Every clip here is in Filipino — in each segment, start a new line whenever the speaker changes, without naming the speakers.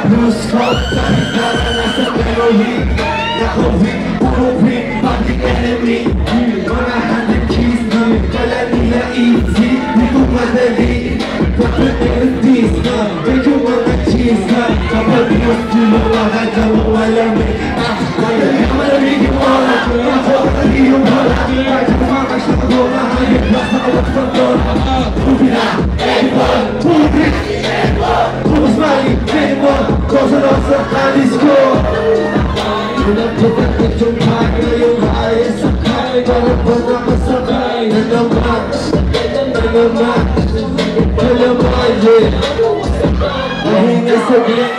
blues ko sa higara na sa memory. Nakawin, puro win, public enemy. Mga 100 keys na kala nila easy. Di ko madali, kapag nag-dis na medyo mga cheese na kapag mas julo malamig. Malamig yung oras, ako yung oras. Kahit yung mga kasyago, mahayag lang sa kawas ng doon. Pumila, everyone, pumila, pumas mali, everyone, kosa lang sa kalis ko. Pinagpatakot yung kaya, yung kaya sakay. Parang ba nakasakay, nanaman, nalaman, yeah. Mahinga saglit.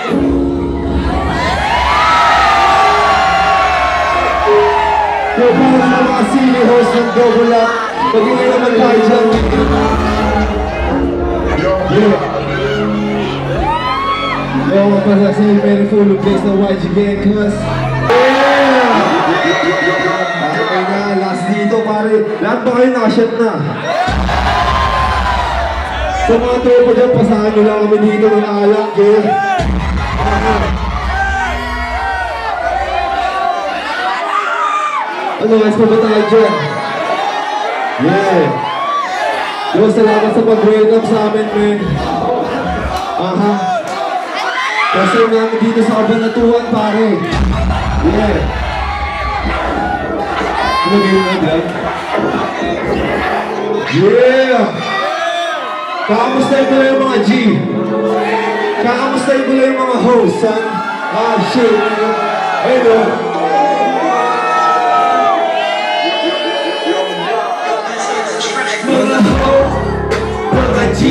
Yo, para sa mga sili host ng Double Up, magiging naman tayo dyan. Yeah. Yo, para sa yung very full of place ng YG Gang, cuz. Yeah! Okay na, last dito pare. Lahat ba kayo nakashot na? Sa mga tropa dyan, pasahan nyo lang kami dito ng alak, eh. Ano, guys, pa ba tayo dyan? Yeah. Yo, salamat sa pag-welcome sa amin, man. Aha. Kasi namin dito sa Kabanatuan, pare. Yeah. Ano game na dyan? Yeah! Kakamustahin ko lang yung mga G. Kakamustahin ko lang yung mga host, son. Ah, shit. Hello. Mga host, mga G.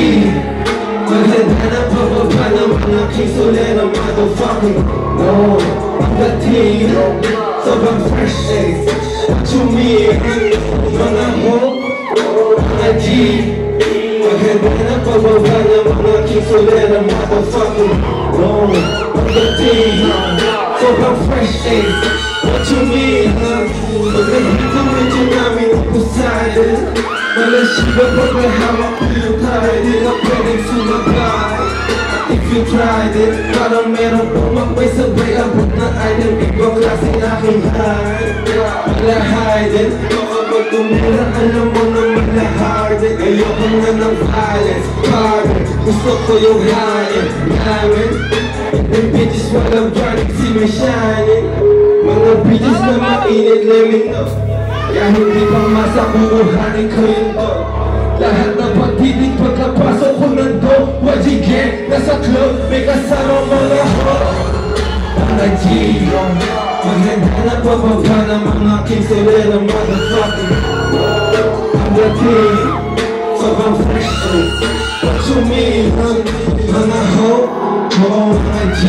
Maganda na pababa ng mga kisolera, motherfucking. No, the team. Sobrang fresh days. What you mean? Mga host, mga G. Maganda na pababa ng mga kisolera, motherfucking. No, the team. Sobrang fresh days. What you mean? Maganda medyo namin kusahin. Malashiba pag nahawak ko yung tayo. Di na pwedeng sumagay. If you tried it, parang merong pumakbay sabay abot na item. Ibang klaseng aking hide. Wala hide it. Kapag tumira, alam mo naman na hard it. Ayoko nga ng violence, pardon. Gusto ko yung high-end, namin. Yung bitches walang burning, see me shining. Mga bitches na mainit, let me know. Kaya hindi pang masabuhanin ko yun to. Lahat na pagtitig pagkapasok ko nando. YG Gang, nasa club, may kasama mga ho. Mga G, maganda na pababa ng mga kisolera, motherfucking. Mga team, sobrang fresh days. What you mean, mga ho? Oo, mga G,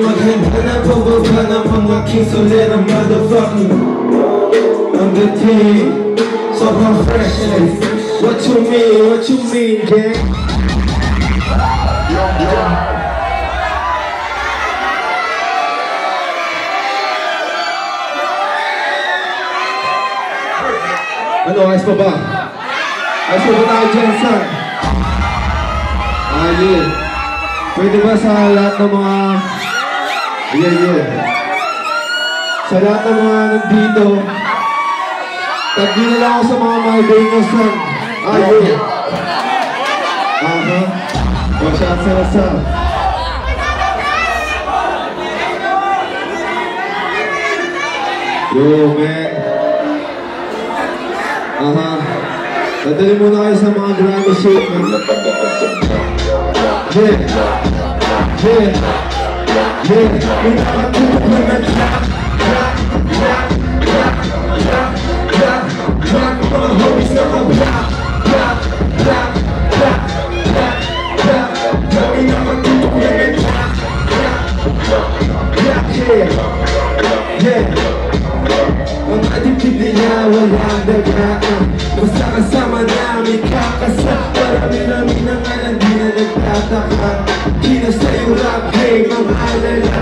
maganda na pababa ng mga kisolera, motherfucking. Mga team, sobrang fresh days. What you mean, gang? Ano, ayos pa ba? Ayos pa ba tayo dyan, son? Yeah. Pwede ba sa lahat ng mga... Yeah. Sa lahat ng mga nandito, tagdi na lang ako sa mga mga son. Yeah. Watch out sa nasa. Yo, man. Nadali muna kayo sa mga Grammy shake, man. Ang adibdib niya walang dagaan. Basta kasama namin kakasa. Marami na nga lang di na nagtataka. Kinasa'yo rap, hey mga alala.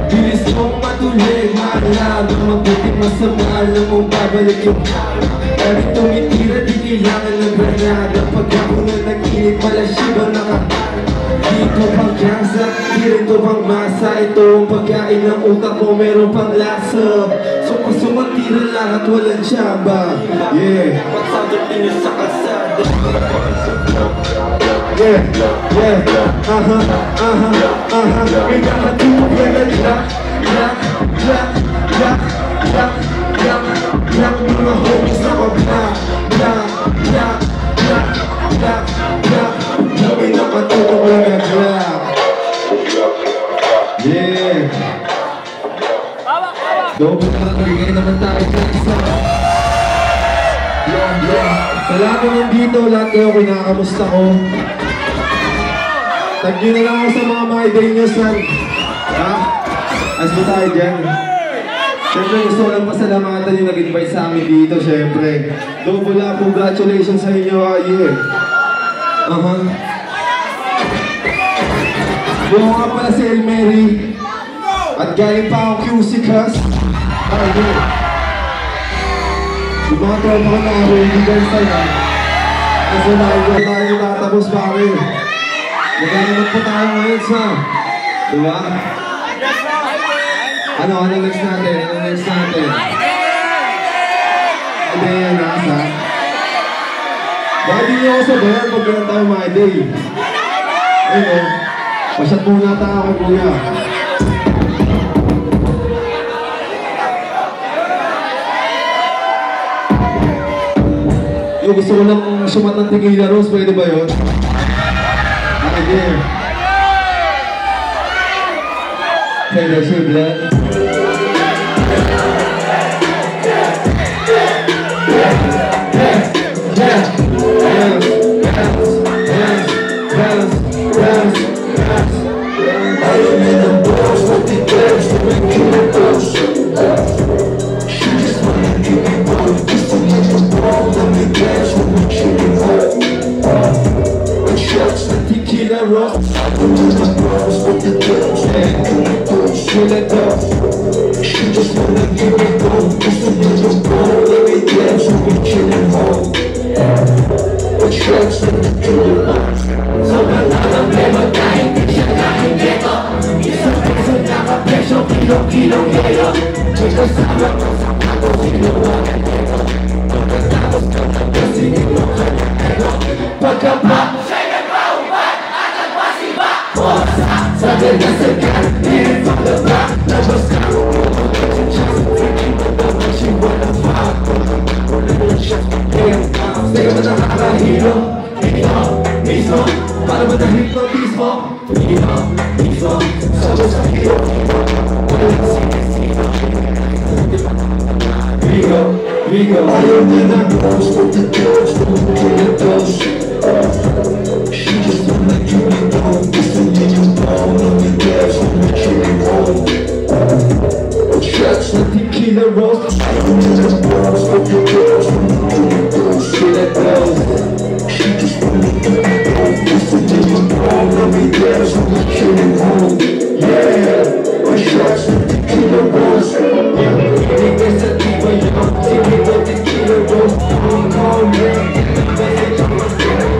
Bilis mong matuloy, maalala. Mabuting masama, alam mong babalik yung kahit tumitira, di kailangan ng granada. Pag ako na nag-init, malasibang nakakala. Di ito pang gangsa, di rin to pang masa. Ito ang pagkain ng utak mo, meron pang lasa. Sumatira lang at walang tsaba. Yeah. Magsagad din yung sa kalsada. Yeah, yeah, may nakatulog yan na jack, mga homies na mag-black, may nakatulog yan na jack. Yeah. Doon na nagigay naman tayo sa isa. Sa lahat na nandito, lahat kayo kinakamusta ko. Tag nyo na lang ako sa mga day nyo, son. Ha? As mo tayo dyan. Siyempre gusto ko lang pasalamatan yung nag-invite sa amin dito, siyempre. Double up, congratulations sa inyo, yeah. Buo nga pala si El Mary. At galing pa akong QC Cast. Yeah. Yung mga tropa ko na ako, hindi guys tayo. Kasi tayo natapos pa kami. Magkakaroon po tayo ngayon sa, diba? Ano next natin? Hindi yan, nasa. Bakit hindi ako sabayan pag ganun tayo mga day? Ayun, pasyat muna tayo kay kuya. Yung gusto ko lang sumat ng tequila rose, pwede ba yun? Again. Taylor Swift blood. Tequila rose. She just wanna give me gold. Just a little gold. Let me dance when we chillin' home. Attracts me to kill. Sobrang problema kahit di siya kahit ito. Isang peso nakapresyo, kilo-kilong yelo. May kasama ko sa kato, sinuwagan ito. Pagkatapos ka na kasingin mo ka na ito. Pagkapa sabi na sa kan, hirit from the back. Labas ka mo, watching shots and freaking but the way she wanna fuck. Little shots, damn, stay ba nakakahilo? Ito, mismo, para ba na-hypnotismo? Ito, mismo, sabi sa hilo. Walang sinisino. Rigo, ayaw niya na close, but the girls don't kill the dose. She just wanna give me gold, just a little gold. Let me dance when we're chilling home. Attracts the tequila rose. I don't need the balls, but the girls wanna give me gold. She let go. She just wanna give me gold, just a little gold. Let me dance when we're chilling home. Yeah, attracts the tequila rose. Yeah, hindi ka sa diba yun. Sige ba tequila rose? Don't call me. Message on my phone.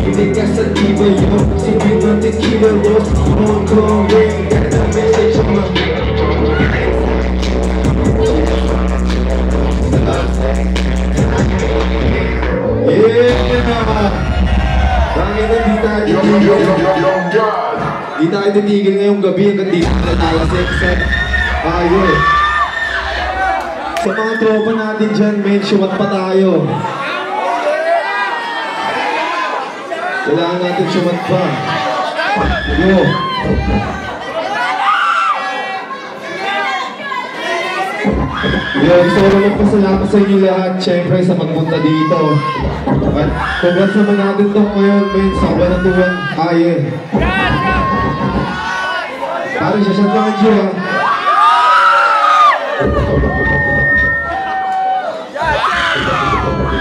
Hindi ka sa diba yun. Sige ba tequila rose? Don't call me. Get the message on my phone. Yeah! Dahil na di tayo titigil ngayong gabi hanggang di na tayo set. Ayun. Sa mga tropa natin dyan, men, sumat pa tayo. Kailangan natin sumat pa. Yo. Yo, gusto ko naman pasalamat sa inyo lahat, syempre sa magpunta dito. At congrats naman natin ito ngayon, men, sa kabanatuan. Yeah. Parang siya lang ang Diyo,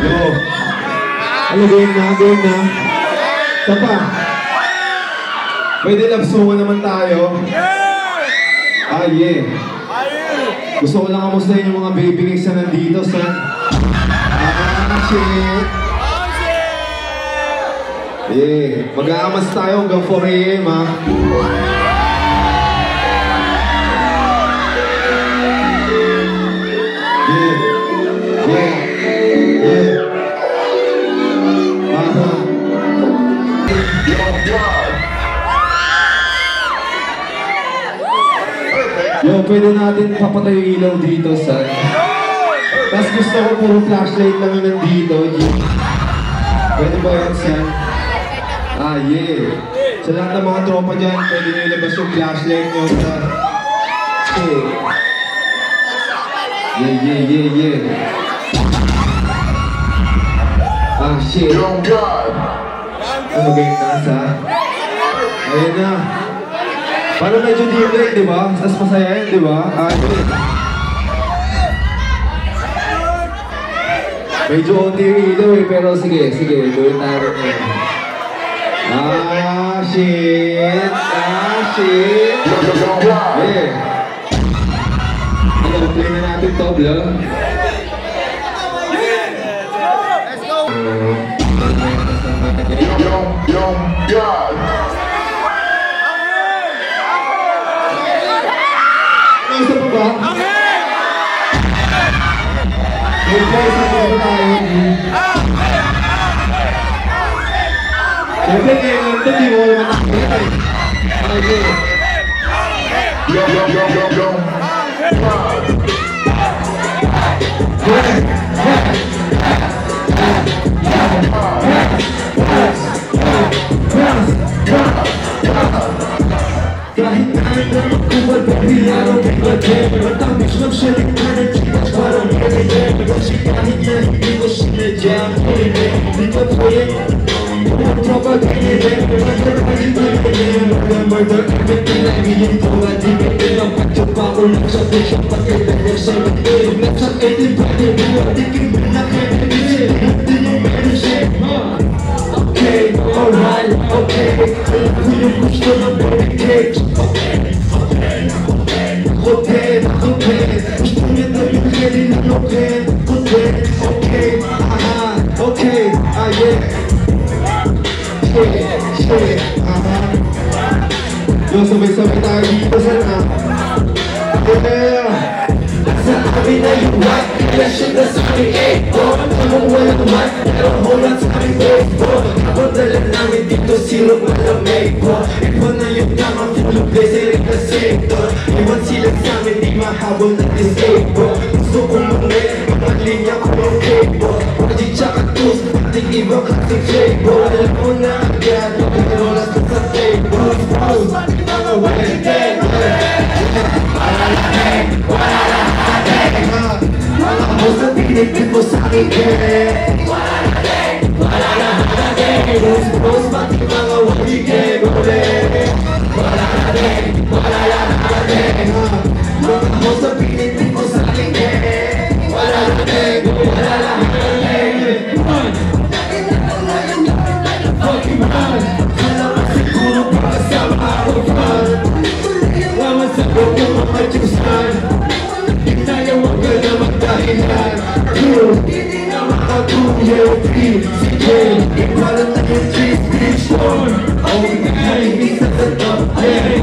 Yo. Ano, game na? Sapa. Pwede labsungan naman tayo. Yeah. Gusto ko lang kamustahin yung mga baby cakes na nandito, son. shit. Yeah, mag-aamas tayo hanggang 4 AM, ha? Yo, pwede natin papatay yung ilaw dito, son. Tapos gusto ko puro flashlight lang yung nandito. Pwede ba yan, son? Ah, yeah. Sa lahat ng mga tropa dyan, pwede nyo ilabas yung flashlight nyo, son. Yeah. Ah, shit. Ano game nasa? Ayun na. Parang medyo dim light, di ba? Tapos masaya yun, di ba? Ah, yun. Medyo onti yung ilaw eh, pero sige, gawin tayo rin yun. Ah, shit! Yeah. Ano, play na natin to, vlog? Let's go! Isa pa ba? Okay! Isa pa ba tayo? Siyempre ngayon ito, di mo naman nakikita eh. Okay. Kahit ano magkuwal, baby, araw may bagay. Matamis lang siya rin na nagkitas parang ganyan. Kasi kahit na hindi ko sinadya, hindi ko pwede. Kung tropa ganyan, magkakalit na ganyan. Mag-murder, everything na ginito. Hindi ka pinang pagtapa ko lang sa puso. Pagkailan mo sa mag-ibig. Nagsakit din pa rin, buwatikin mo na kaya-ibig. Hindi yung meron siya. Okay, alright, okay. Alam ko yung gusto ng baby cakes. Okay. Gusto niya na yung ready na okay. Okay, okay, yeah. Shit, Yo, sabay-sabay tayo dito sana. Yeah. Sa amin na yung white, kaya siya na sa amin, Kung walang mat, pero hulang sa amin, Dala namin dito, sirop malamig po. Iba na yung tamang tulog, blessing na sector. Iwan silang sa amin, di mahabol na disable. Gusto kong mamit, maglinya ko ng cable. Pwede tsaka tus, ating ibang klaseng flavor. Alam mo na agad, pero last sa table. Mga walang dead, wala lahat, wala mo sa pinipit mo sa akin, wala lahat, Rose, pati mga wabigay, wala lahat, mga mo sa pinipit mo sa akin, wala lahat, fucking man, kala mo siguro pakasama ako, Wawan sa buong mga Diyusan, di tayo wag ka na magdahilan. Hindi na makatuloy, sige, ipalat na yung street storm. Okay, isa sa top, hey.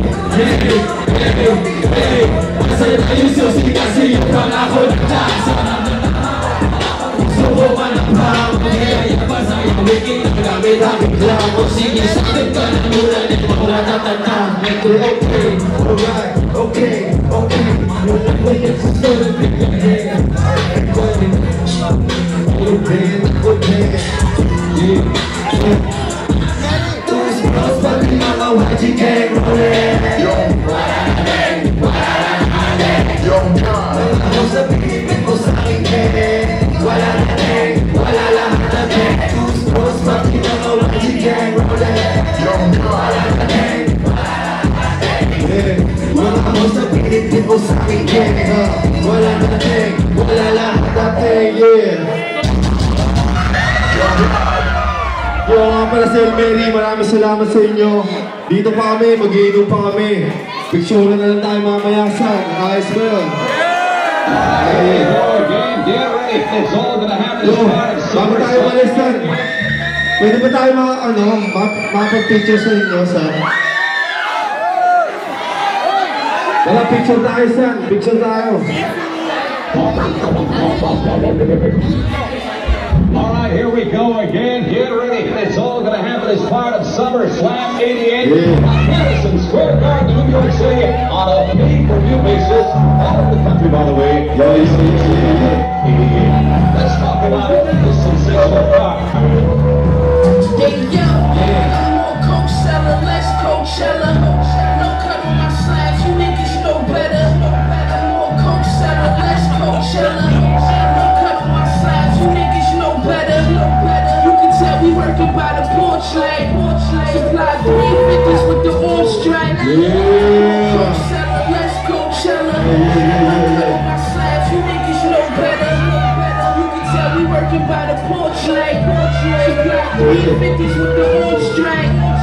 Masaya na yung susi kasi yung pangako na tasa. Gusto ko ka na pa, magigaya pa sa'yo, wiki na gamit ang biglang. O sige, sakit ka na muna din mo natatanda. Okay, alright, okay. Wala ko yung gusto na bigyan. Tulis bros, pati mga YG gang rolling. Wala lahat, Ako sa pinipit mo sa akin, wala lahat, Tulis bros, pati mga YG gang rolling. Wala lahat, Ako sa pinipit mo sa akin, wala lahat, yeah. Yo, nga pala si Elmery, maraming salamat sa inyo. Dito pa kami, mag-iinom pa kami. Picture na lang tayo mamaya, son. Ayos ba yun?
Game, get ready. ready. It's all gonna happen as part of
bago tayo malisan, pwede ba tayo makapag-picture sa inyo, son? Wala, picture tayo, son. Picture tayo.
Alright, here we go again. Get ready. It's all going to happen as part of SummerSlam 88 at Madison Square Garden, New York City, on a pay-per-view basis. All over the country, by the way. 88. Let's talk about it. This sensational car.
Hey, yo. I'm more Coachella, less Coachella. No cut on my slides, you niggas know better. I'm more Coachella, less Coachella. No cut on my slides, you niggas know better. You can tell we working by the porch light. Supply 350s with the orange stripe. Coachella, less Coachella. No cut on my slides, you niggas know better. You can tell we working by the porch light. Supply 350s with the orange stripe.